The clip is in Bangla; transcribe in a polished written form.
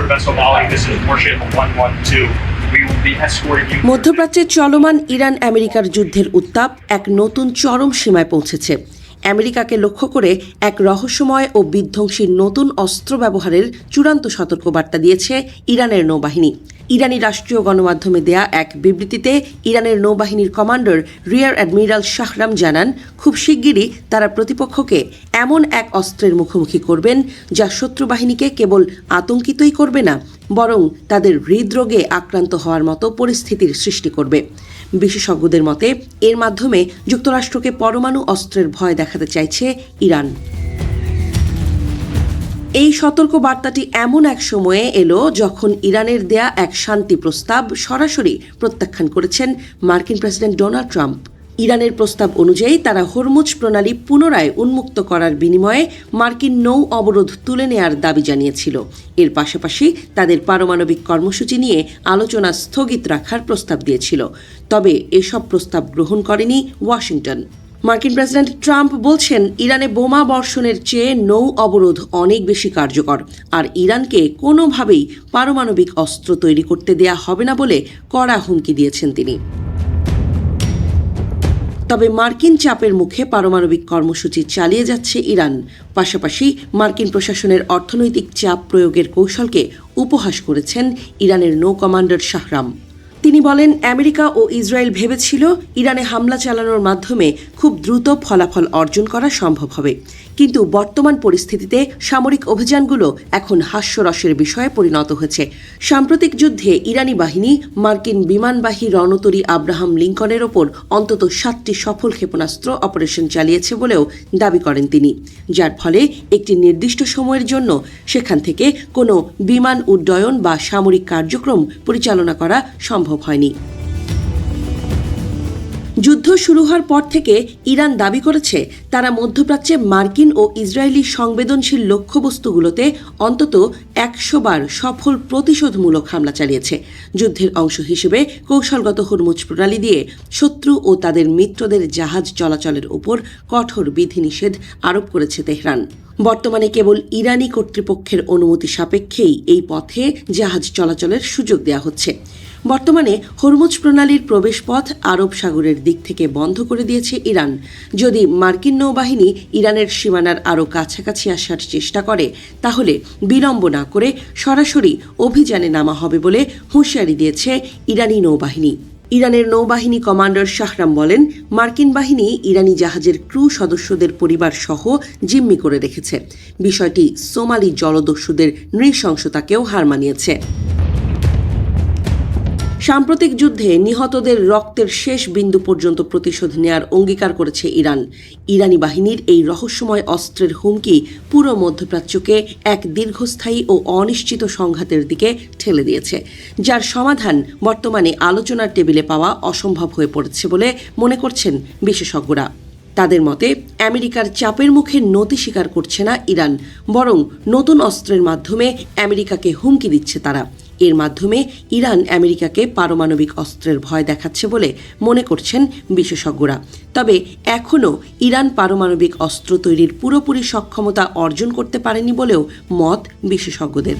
vessel Molly. This is Warship 112. We will be escorting you. মধ্যপ্রাচ্যে চলমান ইরান আমেরিকার যুদ্ধের উত্তাপ এক নতুন চরম সীমায় পৌঁছেছে। আমেরিকাকে লক্ষ্য করে এক রহস্যময় ও বিধ্বংসী নতুন অস্ত্র ব্যবহারের চূড়ান্ত সতর্কবার্তা দিয়েছে ইরানের নৌবাহিনী। ইরানি রাষ্ট্রীয় গণমাধ্যমে দেয়া এক বিবৃতিতে ইরানের নৌবাহিনীর কমান্ডার রিয়ার অ্যাডমিরাল শাহরাম জানান, খুব শিগগিরই তারা প্রতিপক্ষকে এমন এক অস্ত্রের মুখোমুখি করবেন যা শত্রু বাহিনীকে কেবল আতঙ্কিতই করবে না, বরং তাদের হৃদরোগে আক্রান্ত হওয়ার মতো পরিস্থিতির সৃষ্টি করবে। বিশেষজ্ঞদের মতে এর মাধ্যমে যুক্তরাষ্ট্রকে পরমাণু অস্ত্রের ভয় দেখাতে চাইছে ইরান। এই সতর্ক বার্তাটি এমন এক সময়ে এলো যখন ইরানের দেয়া এক শান্তি প্রস্তাব সরাসরি প্রত্যাখ্যান করেছেন মার্কিন প্রেসিডেন্ট ডোনাল্ড ট্রাম্প। ইরানের প্রস্তাব অনুযায়ী তারা হরমুজ প্রণালী পুনরায় উন্মুক্ত করার বিনিময়ে মার্কিন নৌ অবরোধ তুলে নেয়ার দাবি জানিয়েছিল। এর পাশাপাশি তাদের পারমাণবিক কর্মসূচি নিয়ে আলোচনা স্থগিত রাখার প্রস্তাব দিয়েছিল। তবে এসব প্রস্তাব গ্রহণ করেনি ওয়াশিংটন। মার্কিন প্রেসিডেন্ট ট্রাম্প বলছেন, ইরানে বোমা বর্ষণের চেয়ে নৌ অবরোধ অনেক বেশি কার্যকর, আর ইরানকে কোনোভাবেই পারমাণবিক অস্ত্র তৈরি করতে দেয়া হবে না বলে কড়া হুমকি দিয়েছেন তিনি। তবে মার্কিন চাপের মুখে পারমাণবিক কর্মসূচি চালিয়ে যাচ্ছে ইরান। পাশাপাশি মার্কিন প্রশাসনের অর্থনৈতিক চাপ প্রয়োগের কৌশলকে উপহাস করেছেন ইরানের নৌ কমান্ডার শাহরাম। তিনি বলেন, আমেরিকা ও ইসরায়েল ভেবেছিল ইরানে হামলা চালানোর মাধ্যমে খুব দ্রুত ফলাফল অর্জন করা সম্ভব হবে, কিন্তু বর্তমান পরিস্থিতিতে সামরিক অভিযানগুলো এখন হাস্যরসের বিষয়ে পরিণত হয়েছে। সাম্প্রতিক যুদ্ধে ইরানি বাহিনী মার্কিন বিমানবাহী রণতরী আব্রাহাম লিঙ্কনের ওপর অন্তত 7টি সফল ক্ষেপণাস্ত্র অপারেশন চালিয়েছে বলেও দাবি করেন তিনি, যার ফলে একটি নির্দিষ্ট সময়ের জন্য সেখান থেকে কোনো বিমান উড্ডয়ন বা সামরিক কার্যক্রম পরিচালনা করা সম্ভব হয়নি। যুদ্ধ শুরু হওয়ার পর থেকে ইরান দাবি করেছে তারা মধ্যপ্রাচ্যে মার্কিন ও ইসরায়েলি সংবেদনশীল লক্ষ্যবস্তুগুলোতে অন্তত 100 বার সফল প্রতিশোধমূলক হামলা চালিয়েছে। যুদ্ধের অংশ হিসেবে কৌশলগত হরমুজ প্রণালী দিয়ে শত্রু ও তাদের মিত্রদের জাহাজ চলাচলের উপর কঠোর বিধিনিষেধ আরোপ করেছে তেহরান। বর্তমানে কেবল ইরানি কর্তৃপক্ষের অনুমতি সাপেক্ষেই এই পথে জাহাজ চলাচলের সুযোগ দেওয়া হচ্ছে। বর্তমানে হরমুজ প্রণালীর প্রবেশপথ আরব সাগরের দিক থেকে বন্ধ করে দিয়েছে ইরান। যদি মার্কিন নৌবাহিনী ইরানের সীমানার আরও কাছাকাছি আসার চেষ্টা করে, তাহলে বিলম্ব না করে সরাসরি অভিযানে নামা হবে বলে হুঁশিয়ারি দিয়েছে ইরানি নৌবাহিনী। ইরানের নৌবাহিনী কমান্ডার শাহরাম বলেন, মার্কিন বাহিনী ইরানি জাহাজের ক্রু সদস্যদের পরিবার সহ জিম্মি করে রেখেছে। বিষয়টি সোমালি জলদস্যুদের নৃশংসতাকেও হার মানিয়েছে। সাম্প্রতিক যুদ্ধে নিহতদের রক্তের শেষ বিন্দু পর্যন্ত প্রতিশোধ নেয়ার অঙ্গীকার করেছে ইরান। ইরানি বাহিনীর এই রহস্যময় অস্ত্রের হুমকি পুরো মধ্যপ্রাচ্যকে এক দীর্ঘস্থায়ী ও অনিশ্চিত সংঘাতের দিকে ঠেলে দিয়েছে, যার সমাধান বর্তমানে আলোচনার টেবিলে পাওয়া অসম্ভব হয়ে পড়েছে বলে মনে করছেন বিশেষজ্ঞরা। তাদের মতে আমেরিকার চাপের মুখে নতি স্বীকার করছে না ইরান, বরং নতুন অস্ত্রের মাধ্যমে আমেরিকাকে হুমকি দিচ্ছে তারা। এর মাধ্যমে ইরান আমেরিকাকে পারমাণবিক অস্ত্রের ভয় দেখাচ্ছে বলে মনে করছেন বিশেষজ্ঞরা। তবে এখনও ইরান পারমাণবিক অস্ত্র তৈরির পুরোপুরি সক্ষমতা অর্জন করতে পারেনি বলেও মত বিশেষজ্ঞদের।